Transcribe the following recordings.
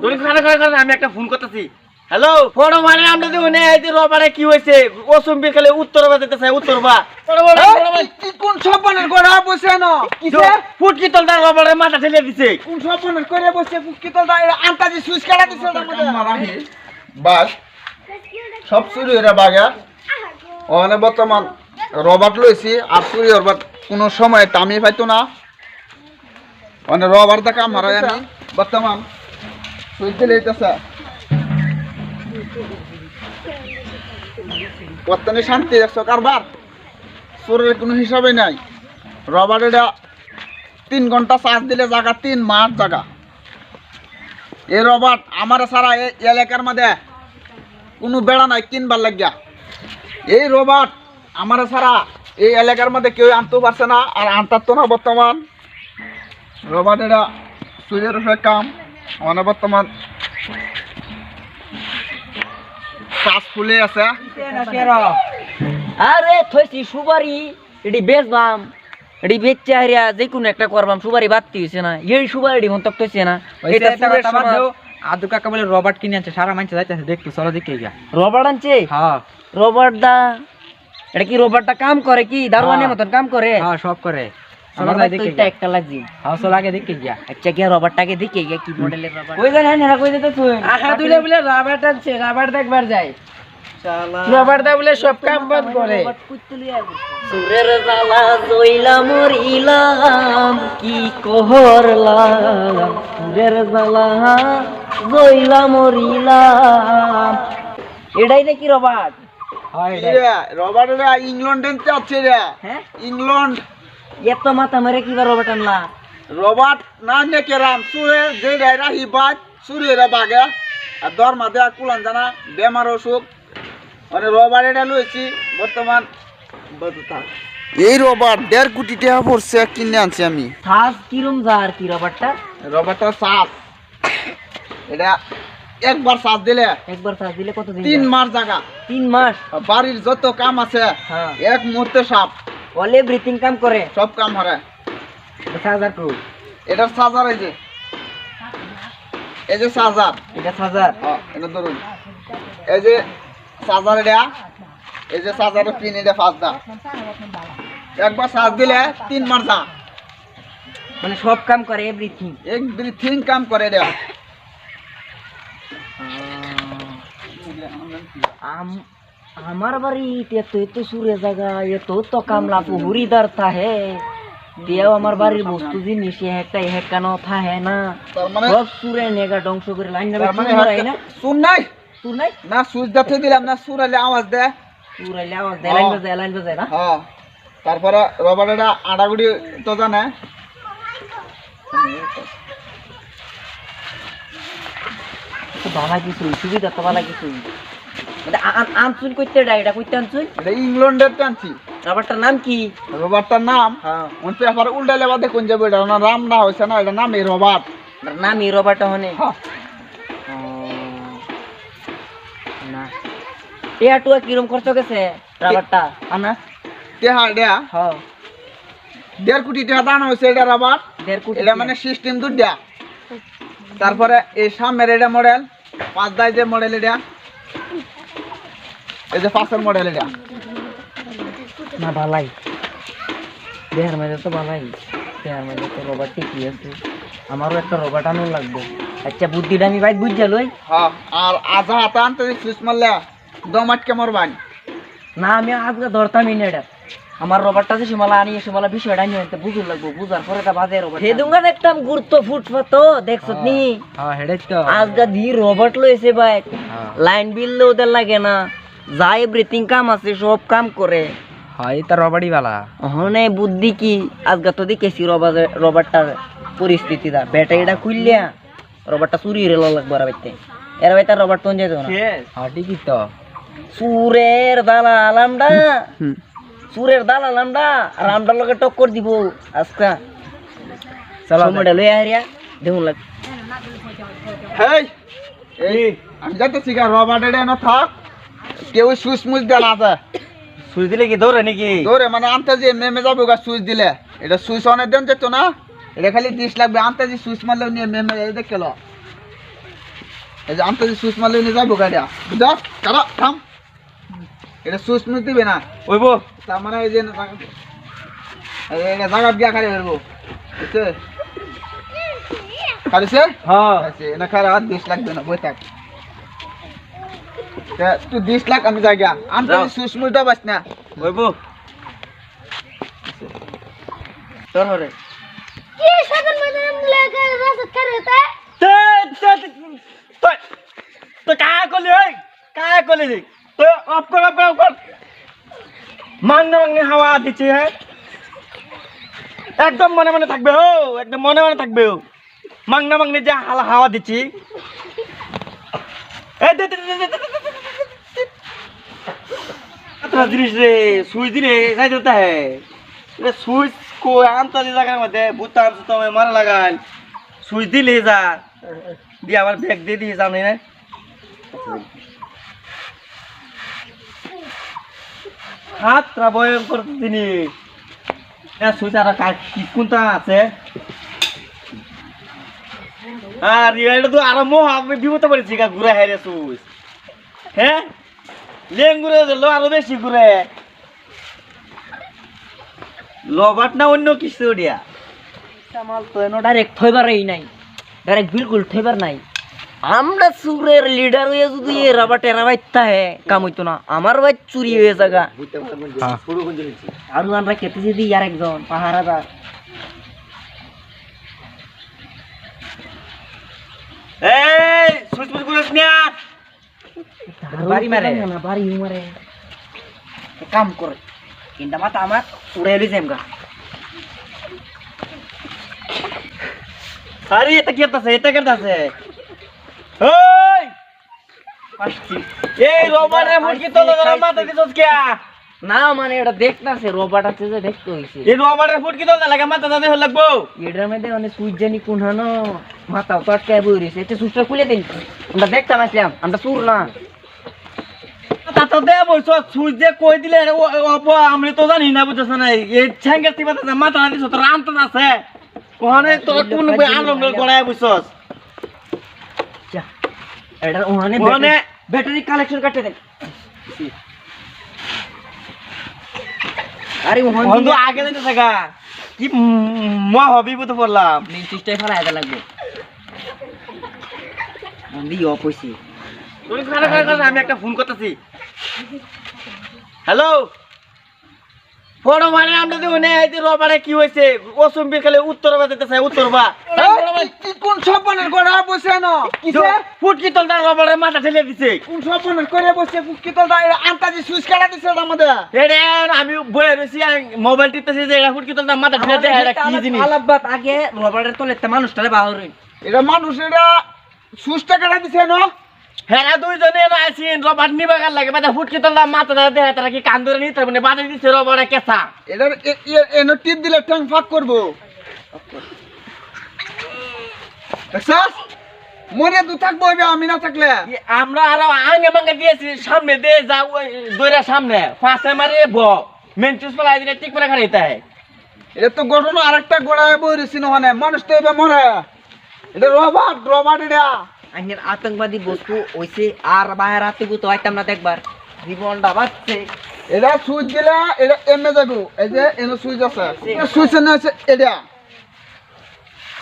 তুমি খানা খাওয়া আমি একটা ফোন করতেছি। হ্যালো বড় ভাই আমরা দেখো না এই যে রবারে কি হইছে ওসম্বি খেলে উত্তরবা দিতেছে উত্তরবা কি কোন স্বপ্নের করে বসে না কিসে ফুটকি তলটা রবারে মাথা ঠেলে দিছে কোন স্বপ্নের করে বসে কি তো আন্তাজি সুইচ কাটা দিছে তার মধ্যে মারাহি বাস সব চুরি হইরা বাগা ওখানে বর্তমান রবার্ট লইছি আর চুরি হবার কোনো সময় টামি পাইতো না মানে রবার দেখা মারাই আমি বর্তমান সুইচ দিলে হইতেছে বর্তমানে শান্তি দেখছো কারবার চোরের কোনো হিসাবে নাই রবার এটা 3 ঘন্টা চার্জ দিলে জায়গা 3 মাস জায়গা এই রবার আমার সারা এই এলাকার মধ্যে কোনো বেড়া নাই কিনবার লাগিয়া এই রবার আমার সারা এই এলাকার মধ্যে কেউ আনতে পারছে না আর আনতারতো না বর্তমান রবার এটা চুরের উপরে কাম মানে বর্তমান কাজ ফুলে আছে আরে থইছি সুবারি এডি বেচবাম এডি বেচে হারিয়া যে কোনো একটা করবাম সুবারি বাড়তি হইছে না এই সুবারি মন তক হইছে না এটা সুরের সমাজ আদু কাকা বলে রবার্ট কিনে আনছে সারা মানছে যাইতেছে দেখতো চলো দেখে গিয়া রবার্ট আনছে হ্যাঁ রবার্ট দা এটা কি রবার্টটা কাম করে কি দারোয়ানের মতন কাম করে হ্যাঁ সব করে চলো আমার যাই তো দেখে এটা একটা লাগজি হ্যাঁ চলো আগে দেখে গিয়া আচ্ছা কি রবার্টটাকে দেখে গিয়া কি মডেলের রবার্ট কই জানেন এরা কই দিতে তুই আখা তুইলে বলে রবার্ট আনছে রবার্ট দেখবার যায় রবার্ট দা বলে সব কাম বন্ধ করে সুরের জ্বালা জইলা মরিলাম কি করলাম সুরের জ্বালা জইলা মরিলাম এটাই নাকি রবার্ট হয় রবার এটা ইংল্যান্ডের আছে রে হ্যাঁ ইংল্যান্ড এত মাথা মেরে কিবার রবার্ট আনলা রবার্ট না নেকে রাম সুরে যে রাহি বাদ সুরে রে বাগে আর দরমা দেয়া কুলান জানা বেমার অসুখ মানে রবার এটা লইছি বর্তমান এই রবার 1.5 কোটি টাকা পড়ছে কিনে আনছি আমি সাজ কিরম যার কি রবার্টটা রবারটা সাত এটা একবার সাত দিলে একবার সাজ দিলে কত দিন 3 মাস জায়গা 3 মাস বাড়ির যত কাম আছে হ্যাঁ এক মুহূর্তে সাপ অল এভরিথিং কাম করে সব কাম হারে সাজার টু এটা সাজার এই যে সাজার এটা সাজার এটা ধরুন এই যে সাজার এটা এই যে সাজারের পিন এটা 5 দা একবার সাজ দিলে 3 মাস যা মানে সব কাম করে এভরিথিং এভরিথিং কাম করে এটা আমার বাড়ি এত এত সুরে জায়গা এত তো কামলা পুহুরিদার থাহে দিয়াও আমার বাড়ির বস্তু জিনিস একটা হেকানো থাহে না তার মানে সব সুরে নেগা ধ্বংস করে লাইন তার মানে না শুন নাই সুর নাই না সুইচ দাতে দিলাম না সুরালে আওয়াজ দেয় সুরাইলে আওয়াজ দেয় লাইন বাজায় না হ্যাঁ তারপরে রবার এটা আড়াগুড়ি তো জানে ভালো কিছু সুবিধা তো ভালো কিছু মানে আনছুন কইতে এটা কইতে আনছুন এটা ইংল্যান্ডের টানছি রাবারটার নাম কি রবারটার নাম হ্যাঁ ওন পেপার উল্টাইলে বাদে কোন যাবে এটা না রাম না হইছে না এটা নাম এই রবার নাম ই রবারটা হনে না টিয়া টুয়া কিরম খরচ গেছে রাবারটা আনা তেহা এটা হ্যাঁ 1.5 কোটি টাকা দাম হইছে এটা রবার 1.5 কোটি এটা মানে সিস্টেম দুটা তারপরে এই সামনের এটা মডেল 5 দাই যে মডেল এটা এই যে 5 এর মডেল এটা না ভালাই দেহার মধ্যে তো ভালাই দেহার মধ্যে তো রবার ঠিকই আছে আমারও একটা রবার আনো লাগবে আচ্ছা বুদ্ধিটা আমি ভাই বুঝা লই হ্যাঁ আর আজা হাতা আনতে সুইচ মারলে দম আটকে মরবান না আমি আজকে ধরতামই না এটা আমার রবারটা যে সমালা আনি সমালা বিষয়টা নিয়ে বুঝুর লাগবো বুঝার পরে তা বাজে রবার হেদুঙ্গা দেখতাম গুরুত্ব ফুটফাত দেখছত নি হ্যাঁ হেডেই তো আজকে দি রবার্ট লইছে ভাই লাইন বিল ওদের লাগে না যা এভরিথিং কাম আছে সব কাম করে হয় তার রবারই বালা হনে বুদ্ধি কি আজকে তো দেখেছি রবারটার পরিস্থিতিটা ব্যাটারিটা খুললিয়া রবারটা চুরি হয়ে লাগবে আর বাইতে এর বাইতে রবার তো যেত না হ্যাঁ ঠিকই তো সুরের দালালামডা সুরের দালালামডা আর আমডার লগে টক্কর দিব আজকা চলো সময়টা লই আরিয়া দেখুন লাগ হেই এই আমি যাইতেছি গা রবার এটা না থাক কেউ সুইচ মুইচ দেয় না আছে সুই দিলে কি দৌড়ে নাকি দৌড়ে মানে আনতে যে মেমে যাবে গা সুইচ দিলে এটা সুইচ অনেক দেন যেত না এটা খালি 30 লাগবে আনতে যে সুইচ মারলেও নিয়ে মেমে এই দেখলো এই যে আনতে সুইচ মারলে নিয়ে যাবো গাড়িয়া বুঝাস কারা থাম এটা সুইচ নিতে দিবে না ওইবো তার মানে এই যে এটা জায়গা গিয়া খালি করবো বুঝছে খালিছে হ্যাঁ না খালি আর 20 লাগবে না বই থাক তুই 20 লাখ আমি জায়গা আনতে সুইচ মুইটা বাস না ওইবো তোর হরে কি সাধন মাঝে লাগে রাস্তা করে তা তো काय করলি ওই काय করলি তো অফ কর মাংনে হাওয়া দিচ্ছে হ্যাঁ একদম মনে মনে থাকবে ও একদম মনে মনে থাকবে ও মাংনে যে হাওয়া দিচ্ছি এই দে জিনিস রে সুইচ দিলে যাই দিতে হ্যাঁ সুইচ को आमता दे जागा मध्ये बुतार तो मारा लगाल सुई दिले जा दी आवर बैग दे दी सामने ना हात प्रबय करते दिनी या सुई सारा का की कोणता আছে আর এটা তো আর মোহ আমি বিপদ পড়েছি কা ঘুরে হেরে সুই হ্যাঁ লেঙ্গুরে লো আরো বেশি ঘুরে লবাট না অন্য কিছু দিয়া মাল তো এনো ডাইরেক্ট থইবারই নাই ডাইরেক্ট বিলকুল থইবার নাই আমরা সুরের লিডার হয়ে যদি এ রাবা টেরা বাইতা হে কাম হইতো না আমার ভাই চুরি হয়ে জায়গা আর আমরা কেটে যদি আর একজন পাহারাদার এই সুইচ গুলোস না বাড়ি মারে না বাড়ি মারে কাম করে কিন্তু মাথা আমার উড়াইলি যামগা আরে এটা কি করতেছে ওই পাচ্ছি এই রবারে মুরগি তো মাথা দিছস কে না মানে এটা দেখতাছে রোবট আছে যে দেখতে হইছে এই রবারে ফুটকি তো লাগা মাথা দাদে হল লাগবো এটার মধ্যে মানে সুইচ জানি কোনখানো মাথা পটকায় বইরিছে এটা সুইচটা খুলে দেন আমরা দেখতাম আসলাম আমরা সুর না তাতো দে বইছ সুইচ যে কই দিলে আমি তো জানি না বুঝছ না এই ছ্যাঙ্গের টিপাতে মাথা দিছ তোর আন্ত আছে কোনে তোর কোন আনন্দ গড়ায় বুঝছস এটা ওখানে ব্যাটারি কালেকশন কাটতে দেন আরে বন্ধু আগে দিতে থাকা কি মা হবি তো পড়লাম নিশ্চয়ই ফেলা আদা লাগবে বন্ধু অফ হইছে তুমি আমি একটা ফোন করতেছি হ্যালো ফোন মানে আমরা তো মনে এই রবারে কি হইছে অসম্বি খালি উত্তরবা দিতেছে উত্তরবা কি কোন স্বপ্নের গোড়া বসে না কিসে ফুটকি তলটা রবারে মাথা ঠেলে দিছে কোন স্বপ্নের করে বসে কি তো আন্তাজি সুইচ কাটা দিছে আমাদের এরে আমি বলে রইছি মোবাইল টিপতেছি যে এটা ফুটকি তলটা মাথা ঠেলে দেয় এটা কি জিনিস আলাবাত আগে রবারের তলে একটা মানুষটারে বাহর হই এটা মানুষেরা সুইচটা কাটা দিছে না হ্যাঁ দুইজনে আইছিন রবার নিবাগার লাগে বাদা ফুটকি তলটা মাথা দেয় তারা কি কান ধরে নিতে মানে বাদা দিছে রবারে কেসা এটা এনো টিপ দিলে ট্যাং ফাক করবো দেখছস মরে দু থাকবো আমি না থাকলে আমরা আরো আঙ্গে মাঙ্গে দিয়েছি সামনে দিয়ে যা ওই দইরা সামনে ফাঁসে মারে মেনচুস পালাই দিলে ঠিক করে খাইতে হয় এটা তো ঘটনা আরেকটা গোড়ায় বইরেছি না মানুষ তো এবার মরে এটা রবার্ট এটা আইনের আতঙ্কবাদী বস্তু হইছে আর বাইরে রাতে তো আইতাম না দেখবার জীবনটা বাঁচছে এটা সুইচ দিলে এটা এমে যাবো এই যে এনে সুইচ আছে সুইচ এনে আছে এটা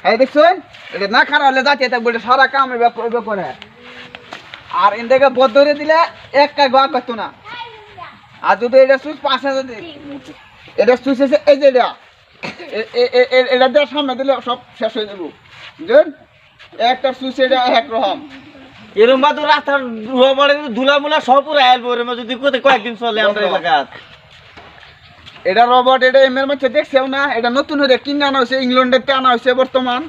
এই দেখছেন এটা না খারাপ হলে যাচ্ছে এটা বলে সারা কাম এবার করে আর এটাকে বদরে দিলে একটা গোয়া করতো না আর যদি এটা সুইচ 5000 এটা সুইচ আছে এই যে এটা দিয়ে সামনে দিলে সব শেষ হয়ে যাবো বুঝলেন একটা সুইচ এটা একরকম এরম বা তো রাস্তার রবারে ধুলা মুলা সব পুরো আইলবো এর মধ্যে যদি কয়েকদিন চলে আমরা এলাকা এটা রবট এটা এমএর মধ্যে দেখছেও না এটা নতুন হয়ে কিনে আনা হয়েছে ইংল্যান্ডের আনা হয়েছে বর্তমান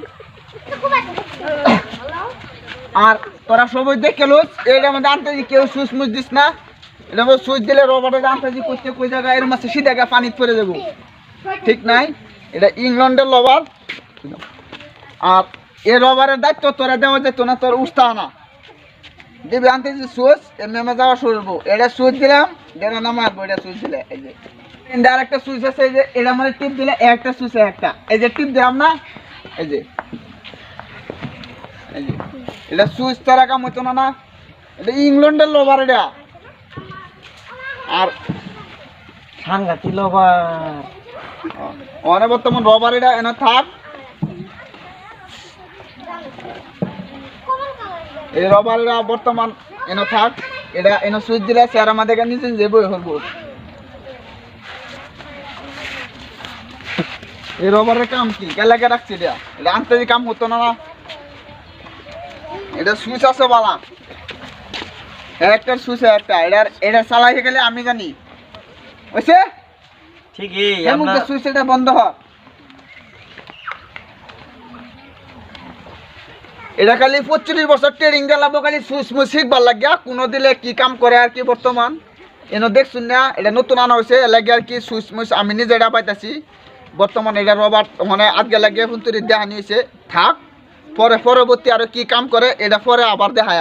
আর তোরা সবাই দেখে লোস এটা মধ্যে আনতে কেউ সুইচ মুচ দিস না এটা সুইচ দিলে রবটের আনতে করতে কই জায়গায় এর মাঝে সিধা গিয়ে পানি পড়ে যাবো ঠিক নাই এটা ইংল্যান্ডের রবার আর এই রবারের দায়িত্ব তোরা দেওয়া যেত না তোর উস্তা না দিবি আনতে সুইচ এমএমে যাওয়া শুরু করবো এটা সুইচ দিলাম এটা না মারবো এটা সুইচ দিলে এই যে আরেকটা সুইচ আছে এই যে এটা মানে টিপ দিলে একটা সুইচ একটা এই যে টিপ দিলাম না এই যে এই যে এটা সুইচ ছাড়া কাম হইতো না না, এটা ইংল্যান্ডের লোভার এটা। আর সাংঘাতিক লবার অনেক বর্তমান রবার এটা এনে থাক, এই রবার এটা বর্তমান এনে থাক, এটা এনে সুইচ দিলে স্যার আমাদের নিচে যে বই হল। এই রবারের কাম কি কেলাকে রাখছি এটা, এটা আনতে যে কাম হতো না না, এটা সুইচ আছে বালা, একটা সুইচ একটা, এটা চালাই গেলে আমি জানি বুঝছে ঠিকই এমন আপনার সুইচ এটা বন্ধ হয়। এটা খালি 25 বছর ট্রেনিং দিলাম, খালি সুইচ মুইচ শিখবার লাগিয়া কোনো দিলে কি কাম করে আর কি বর্তমান এনে দেখছুন না, এটা নতুন আনা হয়েছে লাগে আর কি সুইচ মুইচ আমি নিজে এটা পাইতাছি বর্তমান। এটা রবার মানে আজকে লাগিয়ে ফোন তৈরি দেখা নিয়েছে থাক, পরে পরবর্তী আরো কি কাম করে এটা পরে আবার দেখায়।